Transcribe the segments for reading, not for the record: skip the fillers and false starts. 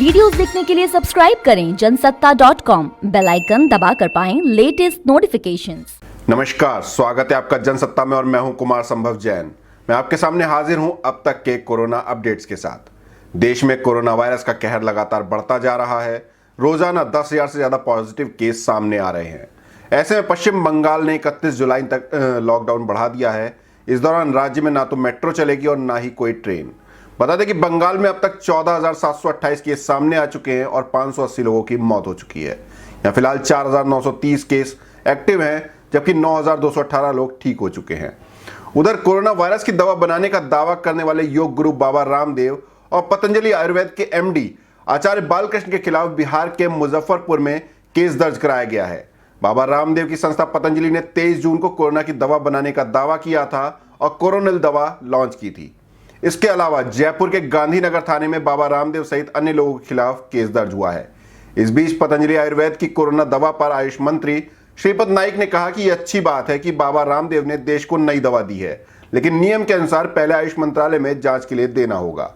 Videos देखने के लिए सब्सक्राइब करें जनसत्ता.com, बेल आइकन दबाकर पाएं लेटेस्ट नोटिफिकेशंस। नमस्कार, स्वागत है आपका जनसत्ता में और मैं हूं कुमार संभव जैन। मैं आपके सामने हाजिर हूं अब तक के कोरोना अपडेट्स के साथ। देश में कोरोना वायरस का कहर लगातार बढ़ता जा रहा है। रोजाना 10,000 से ज्यादा पॉजिटिव केस सामने आ रहे हैं। ऐसे में पश्चिम बंगाल ने 31 जुलाई तक लॉकडाउन बढ़ा दिया है। इस दौरान राज्य में ना तो मेट्रो चलेगी और ना ही कोई ट्रेन। बता दें कि बंगाल में अब तक 14,728 केस सामने आ चुके हैं और 580 लोगों की मौत हो चुकी है। यहाँ फिलहाल 4,930 केस एक्टिव हैं, जबकि 9,218 लोग ठीक हो चुके हैं। उधर कोरोना वायरस की दवा बनाने का दावा करने वाले योग गुरु बाबा रामदेव और पतंजलि आयुर्वेद के एमडी आचार्य बालकृष्ण के खिलाफ बिहार के मुजफ्फरपुर में केस दर्ज कराया गया है। बाबा रामदेव की संस्था पतंजलि ने 23 जून को कोरोना की दवा बनाने का दावा किया था और कोरोनिल दवा लॉन्च की थी। इसके अलावा जयपुर के गांधीनगर थाने में बाबा रामदेव सहित अन्य लोगों के खिलाफ केस दर्ज हुआ है। इस बीच पतंजलि आयुर्वेद की कोरोना दवा पर आयुष मंत्री श्रीपद नाइक ने कहा कि यह अच्छी बात है कि बाबा रामदेव ने देश को नई दवा दी है, लेकिन नियम के अनुसार पहले आयुष मंत्रालय में जांच के लिए देना होगा।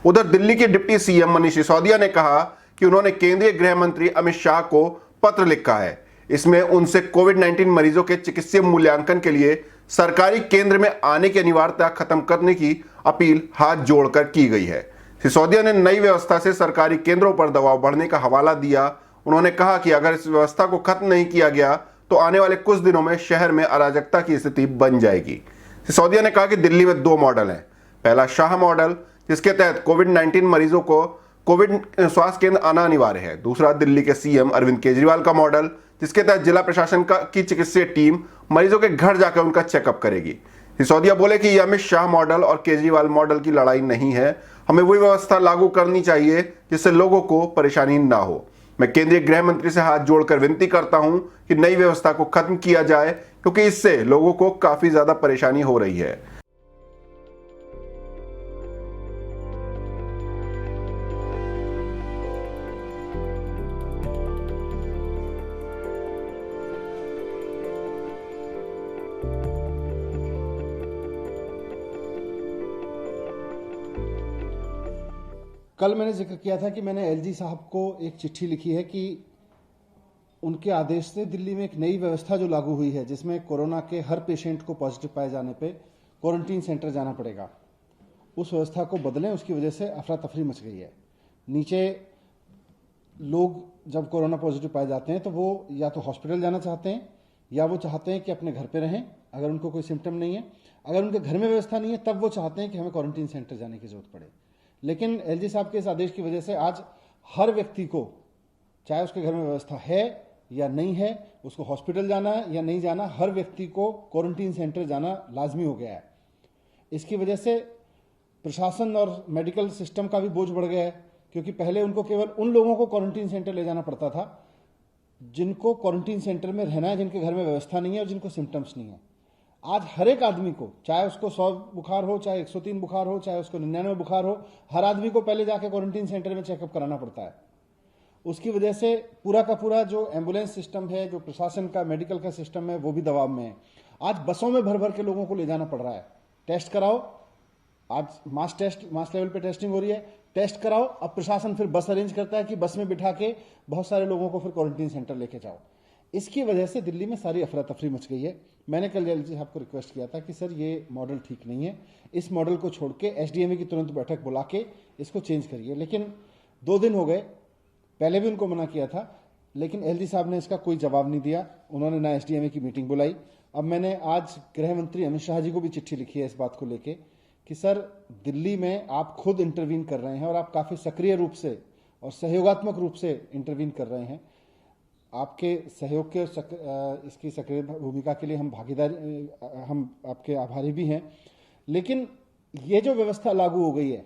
उधर दिल्ली के डिप्टी सीएम मनीष सिसोदिया ने कहा कि उन्होंने केंद्रीय गृह मंत्री अमित शाह को पत्र लिखा है। इसमें उनसे कोविड-19 मरीजों के चिकित्सीय मूल्यांकन के लिए सरकारी केंद्र में आने की अनिवार्यता खत्म करने की अपील हाथ जोड़कर की गई है। सिसोदिया ने नई व्यवस्था से सरकारी केंद्रों पर दबाव बढ़ने का हवाला दिया। उन्होंने कहा कि अगर इस व्यवस्था को खत्म नहीं किया गया तो आने वाले कुछ दिनों में शहर में अराजकता की स्थिति बन जाएगी। सिसोदिया ने कहा कि दिल्ली में 2 मॉडल हैं। पहला शाह मॉडल, जिसके तहत कोविड-19 मरीजों को कोविड स्वास्थ्य केंद्र आना अनिवार्य है। दूसरा दिल्ली के सीएम अरविंद केजरीवाल का मॉडल, जिसके तहत जिला प्रशासन की चिकित्सीय टीम मरीजों के घर जाकर उनका चेकअप करेगी। सिसोदिया बोले कि यह अमित शाह मॉडल और केजरीवाल मॉडल की लड़ाई नहीं है। हमें वही व्यवस्था लागू करनी चाहिए जिससे लोगों को परेशानी ना हो। मैं केंद्रीय गृह मंत्री से हाथ जोड़कर विनती करता हूं कि नई व्यवस्था को खत्म किया जाए, क्योंकि इससे लोगों को काफी ज्यादा परेशानी हो रही है। कल मैंने जिक्र किया था कि मैंने एलजी साहब को एक चिट्ठी लिखी है कि उनके आदेश से दिल्ली में एक नई व्यवस्था जो लागू हुई है, जिसमें कोरोना के हर पेशेंट को पॉजिटिव पाए जाने पे क्वारंटीन सेंटर जाना पड़ेगा, उस व्यवस्था को बदलें। उसकी वजह से अफरा तफरी मच गई है। नीचे लोग जब कोरोना पॉजिटिव पाए जाते हैं तो वो या तो हॉस्पिटल जाना चाहते हैं या वो चाहते हैं कि अपने घर पर रहें अगर उनको कोई सिम्टम नहीं है। अगर उनके घर में व्यवस्था नहीं है तब वो चाहते हैं कि हमें क्वारंटीन सेंटर जाने की जरूरत पड़े। लेकिन एलजी साहब के इस आदेश की वजह से आज हर व्यक्ति को, चाहे उसके घर में व्यवस्था है या नहीं है, उसको हॉस्पिटल जाना है या नहीं जाना, हर व्यक्ति को क्वारंटीन सेंटर जाना लाजमी हो गया है। इसकी वजह से प्रशासन और मेडिकल सिस्टम का भी बोझ बढ़ गया है, क्योंकि पहले उनको केवल उन लोगों को क्वारंटीन सेंटर ले जाना पड़ता था जिनको क्वारंटीन सेंटर में रहना है, जिनके घर में व्यवस्था नहीं है और जिनको सिम्टम्स नहीं है। आज हर एक आदमी को, चाहे उसको 100 बुखार हो, चाहे 103 बुखार हो, चाहे उसको 99 बुखार हो, हर आदमी को पहले जाके क्वारंटीन सेंटर में चेकअप कराना पड़ता है। उसकी वजह से पूरा का पूरा जो एम्बुलेंस सिस्टम है, जो प्रशासन का मेडिकल का सिस्टम है, वो भी दबाव में है। आज बसों में भर भर के लोगों को ले जाना पड़ रहा है। टेस्ट कराओ, आज मास लेवल पे टेस्टिंग हो रही है, टेस्ट कराओ। अब प्रशासन फिर बस अरेंज करता है कि बस में बिठा के बहुत सारे लोगों को फिर क्वारंटीन सेंटर लेके जाओ। इसकी वजह से दिल्ली में सारी अफरा तफरी मच गई है। मैंने कल एलजी साहब को रिक्वेस्ट किया था कि सर ये मॉडल ठीक नहीं है, इस मॉडल को छोड़ के एसडीएमए की तुरंत बैठक बुला के इसको चेंज करिए। लेकिन 2 दिन हो गए, पहले भी उनको मना किया था, लेकिन एलजी साहब ने इसका कोई जवाब नहीं दिया। उन्होंने ना एसडीएमए की मीटिंग बुलाई। अब मैंने आज गृह मंत्री अमित शाह जी को भी चिट्ठी लिखी है इस बात को लेके कि सर दिल्ली में आप खुद इंटरवीन कर रहे हैं और आप काफ़ी सक्रिय रूप से और सहयोगात्मक रूप से इंटरवीन कर रहे हैं। आपके सहयोग के इसकी सक्रिय भूमिका के लिए हम आपके आभारी भी हैं। लेकिन ये जो व्यवस्था लागू हो गई है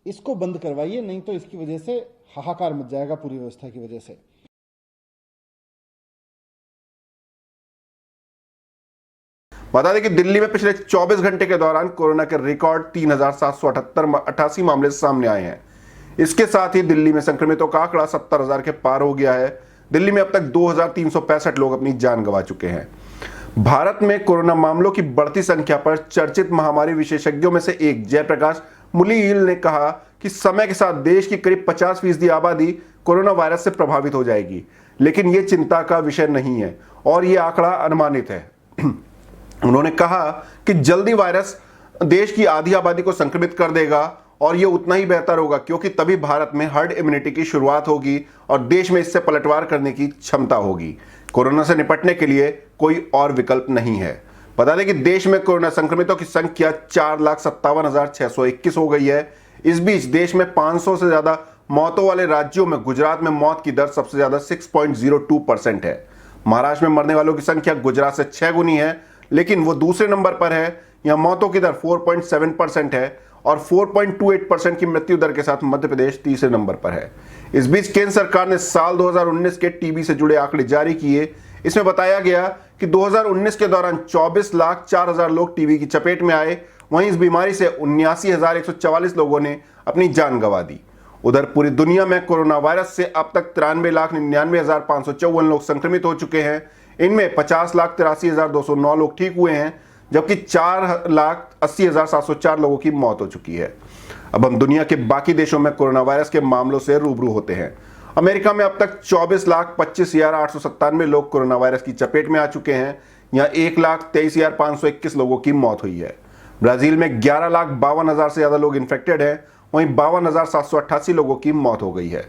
इसको बंद करवाइए, नहीं तो इसकी वजह से हाहाकार मच जाएगा पूरी व्यवस्था की वजह से। बता दें कि दिल्ली में पिछले 24 घंटे के दौरान कोरोना के रिकॉर्ड 3,788 मामले सामने आए हैं। इसके साथ ही दिल्ली में संक्रमितों का आंकड़ा 70,000 के पार हो गया है। दिल्ली में अब तक 2,365 लोग अपनी जान गंवा चुके हैं। भारत में कोरोना मामलों की बढ़ती संख्या पर चर्चित महामारी विशेषज्ञों में से एक जयप्रकाश मुलील ने कहा कि समय के साथ देश की करीब 50% आबादी कोरोना वायरस से प्रभावित हो जाएगी, लेकिन यह चिंता का विषय नहीं है और यह आंकड़ा अनुमानित है। उन्होंने कहा कि जल्दी वायरस देश की आधी आबादी को संक्रमित कर देगा और यह उतना ही बेहतर होगा, क्योंकि तभी भारत में हर्ड इम्यूनिटी की शुरुआत होगी और देश में इससे पलटवार करने की क्षमता होगी। कोरोना से निपटने के लिए कोई और विकल्प नहीं है। बता दें कि देश में कोरोना संक्रमितों की संख्या 4,57,621 हो गई है। इस बीच देश में 500 से ज्यादा मौतों वाले राज्यों में गुजरात में मौत की दर सबसे ज्यादा 6.02% है। महाराष्ट्र में मरने वालों की संख्या गुजरात से 6 गुनी है, लेकिन वो दूसरे नंबर पर है। यहाँ मौतों की दर 4.7% है और 4.28% की मृत्यु दर के साथ मध्य प्रदेश तीसरे नंबर पर है। इस बीच केंद्र सरकार ने साल 2019 के टीबी से जुड़े आंकड़े जारी किए। इसमें बताया गया कि 2019 के दौरान 24,04,000 लोग टीबी की चपेट में आए। वहीं इस बीमारी से 79,144 लोगों ने अपनी जान गंवा दी। उधर पूरी दुनिया में कोरोना वायरस से अब तक 93,99,554 लोग संक्रमित हो चुके हैं। इनमें 50,83,209 लोग ठीक हुए हैं, जबकि 4,80,704 लोगों की मौत हो चुकी है। अब हम दुनिया के बाकी देशों में कोरोना वायरस के मामलों से रूबरू होते हैं। अमेरिका में अब तक 24,25,897 लोग कोरोना वायरस की चपेट में आ चुके हैं। यहाँ 1,23,521 लोगों की मौत हुई है। ब्राजील में 11,52,000 से ज्यादा लोग इन्फेक्टेड हैं, वहीं 52,788 लोगों की मौत हो गई है।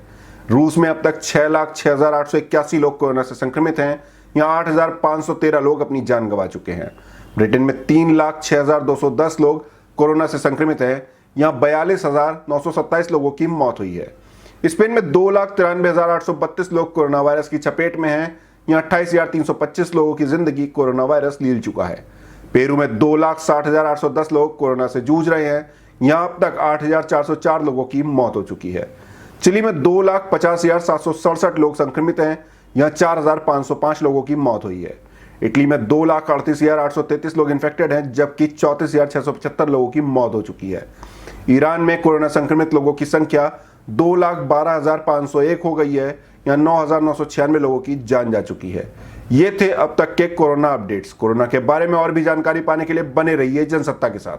रूस में अब तक 6,06,881 लोग कोरोना से संक्रमित हैं। यहाँ 8,513 लोग अपनी जान गंवा चुके हैं। ब्रिटेन में 3,06,210 लोग कोरोना से संक्रमित हैं। यहाँ 42,927 लोगों की मौत हुई है। स्पेन में 2,93,832 लोग कोरोना वायरस की चपेट में हैं। यहाँ 28,325 लोगों की जिंदगी कोरोना वायरस लील चुका है। पेरू में 2,60,810 लोग कोरोना से जूझ रहे हैं। यहाँ अब तक 8,404 लोगों की मौत हो चुकी है। चिली में 2,50,767 लोग संक्रमित हैं। यहाँ 4,505 लोगों की मौत हुई है। इटली में 2,38,833 लोग इन्फेक्टेड हैं, जबकि 34,675 लोगों की मौत हो चुकी है। ईरान में कोरोना संक्रमित लोगों की संख्या 2,12,501 हो गई है। यहाँ 9,996 लोगों की जान जा चुकी है। ये थे अब तक के कोरोना अपडेट्स। कोरोना के बारे में और भी जानकारी पाने के लिए बने रहिए जनसत्ता के साथ।